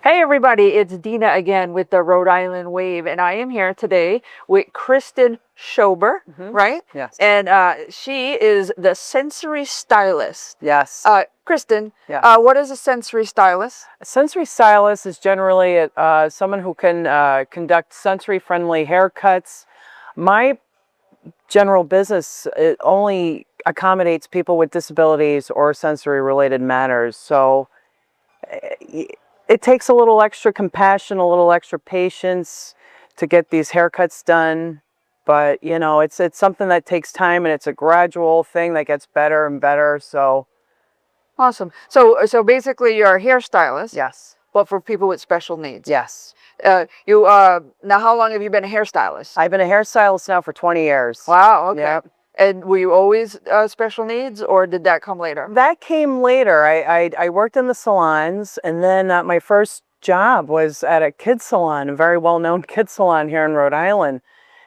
Hey everybody, it's Dina again with the Rhode Island Wave, and I am here today with Kristin Schober, right? Yes. And she is the Sensory Stylist. Yes. Kristin, Yeah. what is a Sensory Stylist? A sensory stylist is generally someone who can conduct sensory-friendly haircuts. My general business, it only accommodates people with disabilities or sensory-related matters. So it takes a little extra compassion, a little extra patience to get these haircuts done. But, you know, it's something that takes time, and it's a gradual thing that gets better and better. So, Awesome. So basically you're a hairstylist, yes. but for people with special needs. Yes. Now how long have you been a hairstylist? I've been a hairstylist now for 20 years. Wow, okay. Yep. And were you always special needs, or did that come later? That came later. I worked in the salons, and then my first job was at a kids salon, a very well-known kids salon here in Rhode Island.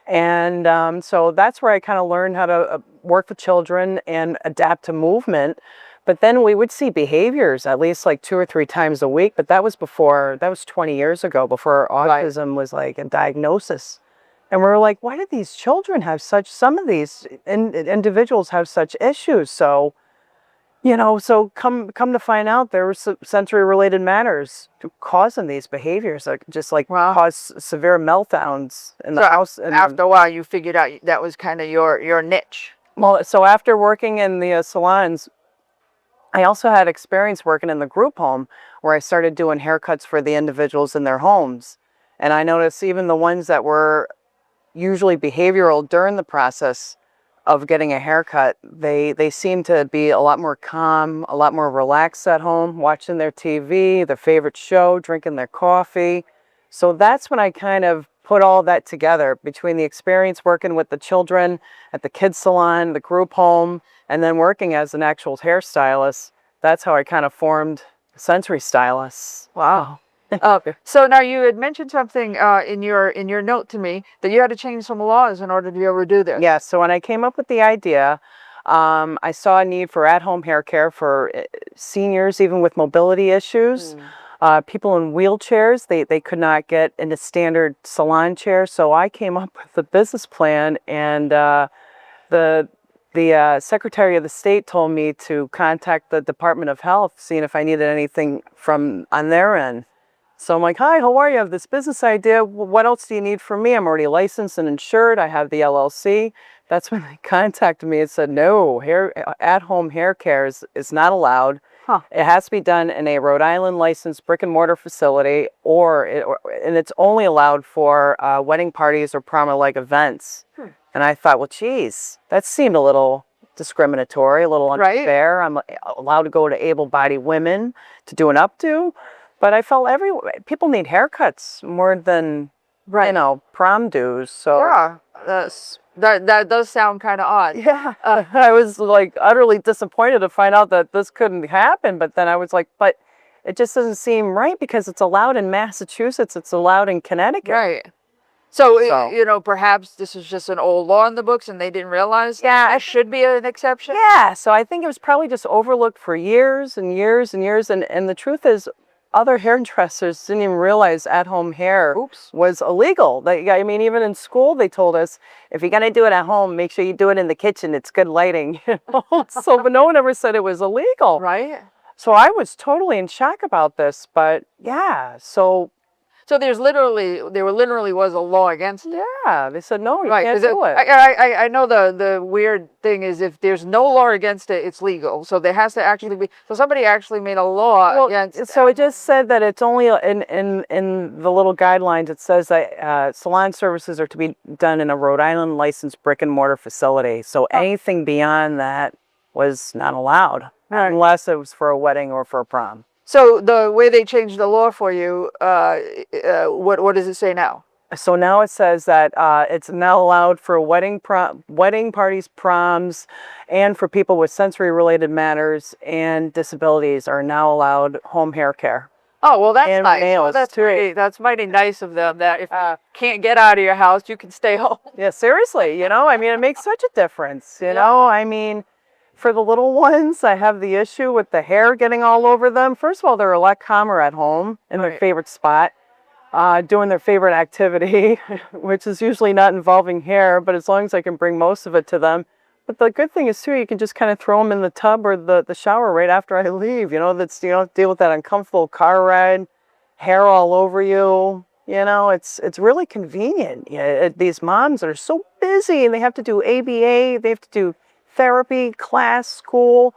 And so that's where I kind of learned how to work with children and adapt to movement. But then we would see behaviors at least like 2 or 3 times a week. But that was 20 years ago, before autism was like a diagnosis. And we were like, why did these children have some of these individuals have such issues? So, you know, so come to find out, there were sensory related matters causing these behaviors, like cause severe meltdowns in the house. And after a while, you figured out that was kind of your niche. Well, so after working in the salons, I also had experience working in the group home, where I started doing haircuts for the individuals in their homes. And I noticed even the ones that were usually behavioral during the process of getting a haircut, they seem to be a lot more calm, a lot more relaxed at home, watching their TV, their favorite show, drinking their coffee. So that's when I kind of put all that together, between the experience working with the children at the kids salon, the group home, and then working as an actual hairstylist. That's how I kind of formed Sensory Stylist. Wow. So now you had mentioned something in your note to me, that you had to change some laws in order to be able to do this. Yeah, so when I came up with the idea, I saw a need for at-home hair care for seniors, even with mobility issues. People in wheelchairs, they could not get into standard salon chairs. So I came up with a business plan, and the Secretary of the State told me to contact the Department of Health, seeing if I needed anything on their end. So I'm like, hi, how are you? I have this business idea. What else do you need from me? I'm already licensed and insured. I have the LLC. That's when they contacted me and said, no, at-home hair care is not allowed. It has to be done in a Rhode Island licensed brick and mortar facility, and it's only allowed for wedding parties or prom-like events. And I thought, well, geez, that seemed a little discriminatory, a little unfair. Right. I'm allowed to go to able-bodied women to do an updo. But I felt people need haircuts more than, you know, prom dues. So yeah, that does sound kind of odd. Yeah, I was like utterly disappointed to find out that this couldn't happen. But then I was like, but it just doesn't seem right, because it's allowed in Massachusetts, it's allowed in Connecticut. Right. So you know, perhaps this is just an old law in the books, and they didn't realize. Yeah, it should be an exception. Yeah, so I think it was probably just overlooked for years and years and years. And the truth is, other hairdressers didn't even realize at-home hair was illegal. I mean, even in school, they told us, if you're going to do it at home, make sure you do it in the kitchen. It's good lighting. So, but no one ever said it was illegal. Right. So I was totally in shock about this. But yeah, so there literally was a law against it. Yeah, they said, no, you can't do it. I know the weird thing is, if there's no law against it, it's legal. So there has to actually be, so somebody actually made a law against it. So it just said that it's only in the little guidelines, it says that salon services are to be done in a Rhode Island licensed brick and mortar facility. So anything beyond that was not allowed, unless it was for a wedding or for a prom. So the way they changed the law for you, what does it say now? So now it says that it's now allowed for wedding parties, proms, and for people with sensory related matters and disabilities are now allowed home hair care. Oh, well, that's nice. Nails, that's mighty nice of them, that if you can't get out of your house, you can stay home. Yeah, seriously, you know, I mean, it makes such a difference, you know, I mean, For the little ones, I have the issue with the hair getting all over them. First of all, they're a lot calmer at home in their favorite spot, doing their favorite activity, which is usually not involving hair, but as long as I can bring most of it to them. But the good thing is too, you can just kind of throw them in the tub or the shower right after I leave. You know, that's, you don't deal with that uncomfortable car ride, hair all over you. You know, it's really convenient. Yeah, these moms are so busy and they have to do ABA, they have to do therapy, class, school.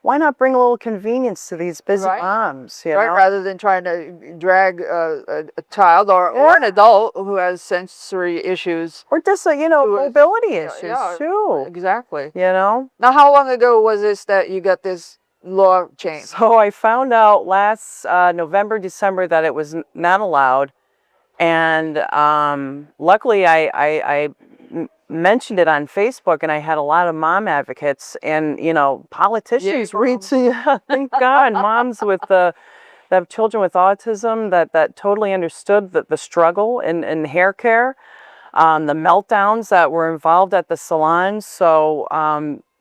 Why not bring a little convenience to these busy moms? You know? Rather than trying to drag a child or an adult who has sensory issues. Or just, you know, mobility issues too. Exactly. You know? Now, how long ago was this that you got this law change? So I found out last November, December that it was not allowed. And luckily I mentioned it on Facebook, and I had a lot of mom advocates and, you know, politicians reaching out. Thank God, moms with that have children with autism that totally understood the struggle in hair care, the meltdowns that were involved at the salon. So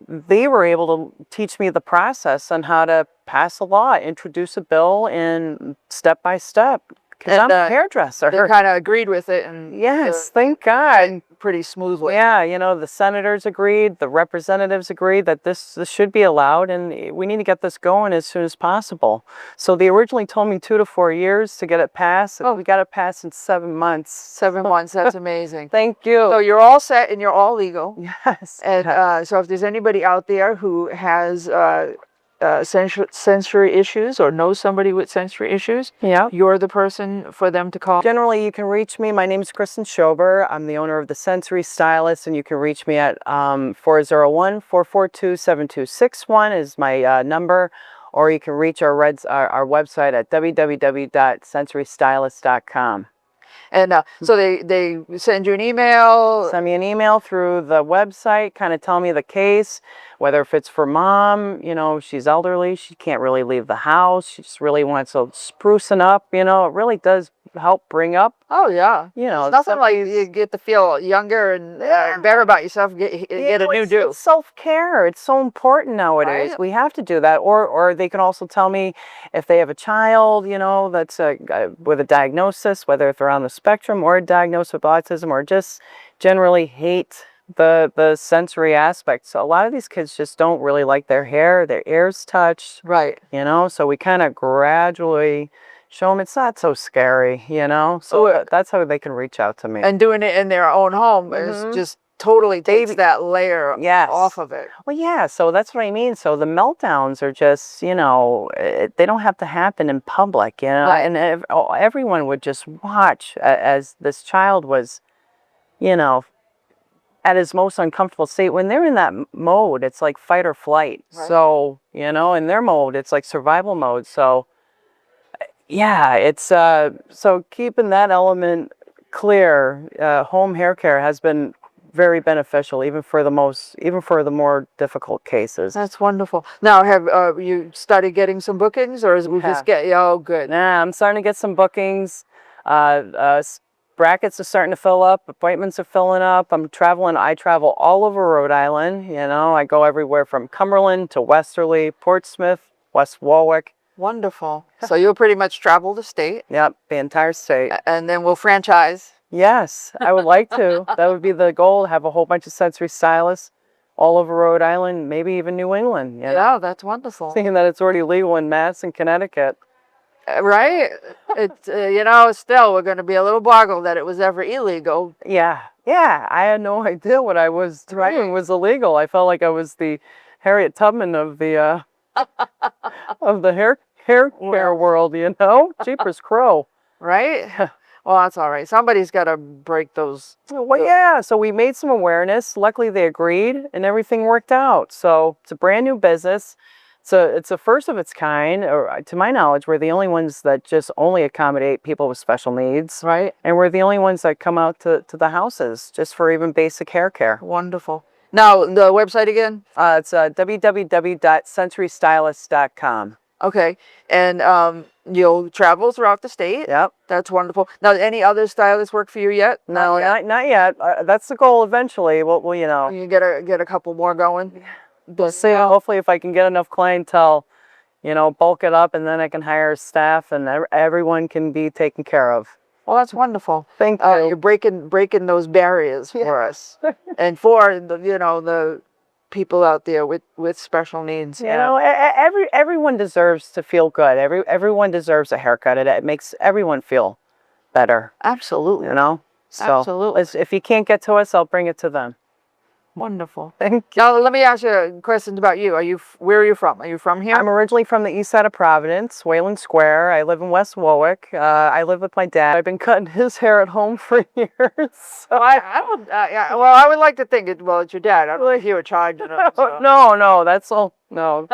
they were able to teach me the process on how to pass a law, introduce a bill, and step by step. Because I'm a hairdresser. They kind of agreed with it. And yes, thank God. Pretty smoothly. Yeah, you know, the senators agreed, the representatives agreed that this should be allowed, and we need to get this going as soon as possible. So they originally told me 2 to 4 years to get it passed. Oh. We got it passed in 7 months. 7 months, that's amazing. Thank you. So you're all set and you're all legal. Yes. And so if there's anybody out there who has sensory issues or knows somebody with sensory issues, you're the person for them to call. Generally, you can reach me. My name is Kristin Schober. I'm the owner of the Sensory Stylist, and you can reach me at 401-442-7261 is my number, or you can reach our website at www.sensorystylist.com. And so they send you an email? Send me an email through the website, kind of tell me the case, whether if it's for mom, you know, she's elderly, she can't really leave the house, she just really wants to sprucing up, you know, it really does help bring up. Oh, yeah. You know, it's nothing like you get to feel younger and better about yourself, get a new do. It's self-care. It's so important nowadays. Right? We have to do that. Or they can also tell me if they have a child, you know, that's with a diagnosis, whether if they're on the spectrum or diagnosed with autism or just generally hate the sensory aspect. So a lot of these kids just don't really like their hair, their ears touched. Right. You know, so we kind of gradually show them it's not so scary, you know? So that's how they can reach out to me. And doing it in their own home is just totally takes that layer off of it. Well, yeah, so that's what I mean. So the meltdowns are just, you know, they don't have to happen in public, you know? Right. And everyone would just watch as this child was, you know, at his most uncomfortable state. When they're in that mode, it's like fight or flight. Right. So, you know, in their mode, it's like survival mode. So, yeah, it's so keeping that element clear. Home hair care has been very beneficial, even for the more difficult cases. That's wonderful. Now, have you started getting some bookings, or is we just get? Oh, good. Nah, I'm starting to get some bookings. Brackets are starting to fill up. Appointments are filling up. I travel all over Rhode Island. You know, I go everywhere from Cumberland to Westerly, Portsmouth, West Warwick. Wonderful. So you'll pretty much travel the state. Yep, the entire state. And then we'll franchise. Yes, I would like to. That would be the goal, have a whole bunch of sensory stylists all over Rhode Island, maybe even New England. You know? Yeah, that's wonderful. Thinking that it's already legal in Mass and Connecticut. Right? It's, you know, still, we're going to be a little boggled that it was ever illegal. Yeah, I had no idea what I was doing was illegal. I felt like I was the Harriet Tubman of the of the hair care world, you know? Jeepers crow. Right? Well, that's all right. Somebody's got to break those. Well, yeah. So we made some awareness. Luckily, they agreed, and everything worked out. So it's a brand new business. So it's a first of its kind, or to my knowledge, we're the only ones that just only accommodate people with special needs. Right. And we're the only ones that come out to the houses just for even basic hair care. Wonderful. Now, the website again? It's www.sensorystylist.com. Okay. And you'll travel throughout the state? Yep. That's wonderful. Now, any other stylists work for you yet? No, not yet. That's the goal eventually. Well, you know. You get a couple more going? But See, hopefully if I can get enough clientele, you know, bulk it up and then I can hire staff and everyone can be taken care of. well, that's wonderful. Thank you. You're breaking those barriers for us, and for the, you know, the people out there with special needs. You know, everyone deserves to feel good. Everyone deserves a haircut. It makes everyone feel better. Absolutely. You know, so Absolutely. if you can't get to us, I'll bring it to them. Wonderful. Thank you. Now, let me ask you questions about you. Where are you from? Are you from here? I'm originally from the east side of Providence, Wayland Square. I live in West Warwick. I live with my dad. I've been cutting his hair at home for years. So I don't, yeah, well, I would like to think it's your dad. I don't think he would charge you. So. No, that's all. No,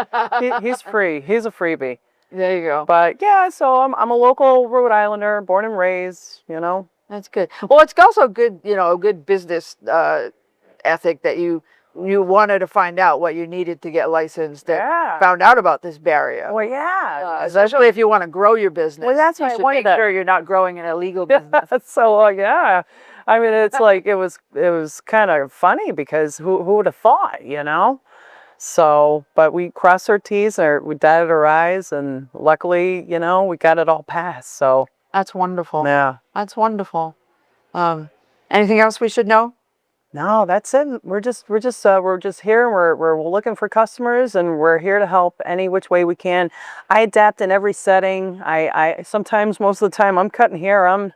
he's free. He's a freebie. There you go. But yeah, so I'm a local Rhode Islander, born and raised, you know. That's good. Well, it's also good, you know, a good business ethic that you wanted to find out what you needed to get licensed. That found out about this barrier. Well, yeah. Especially if you want to grow your business. Well, that's you why I should wanted make sure you're not growing an illegal business. So yeah. I mean, it's like it was kind of funny because who would have thought, you know? So, but we crossed our T's or we dotted our I's, and luckily, you know, we got it all passed. So that's wonderful. Yeah, that's wonderful. Anything else we should know? No, that's it. We're just here. We're looking for customers, and we're here to help any which way we can. I adapt in every setting. I sometimes, most of the time, I'm cutting hair. I'm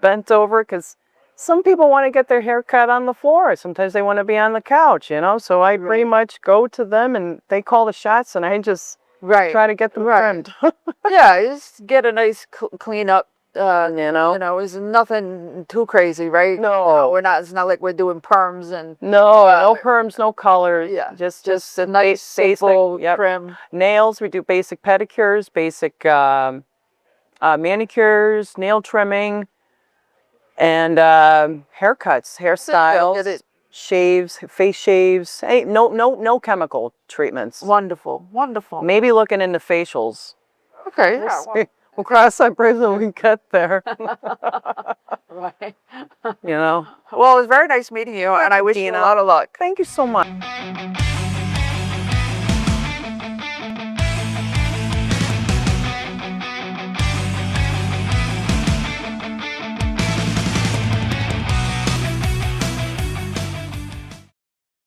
bent over because some people want to get their hair cut on the floor. Sometimes they want to be on the couch, you know. So I pretty much go to them, and they call the shots, and I just try to get them trimmed. Yeah, just get a nice clean up. You know, it's nothing too crazy, right? No, we're not. It's not like we're doing perms and no perms, no colors. Yeah, just a nice simple trim. Nails, we do basic pedicures, basic manicures, nail trimming, and haircuts, hairstyles, shaves, face shaves. Hey, no chemical treatments. Wonderful, wonderful. Maybe looking into facials. Okay, We'll cross that bridge when we get there. Right. You know. Well, it was very nice meeting you, and I wish you a lot of luck. Thank you so much.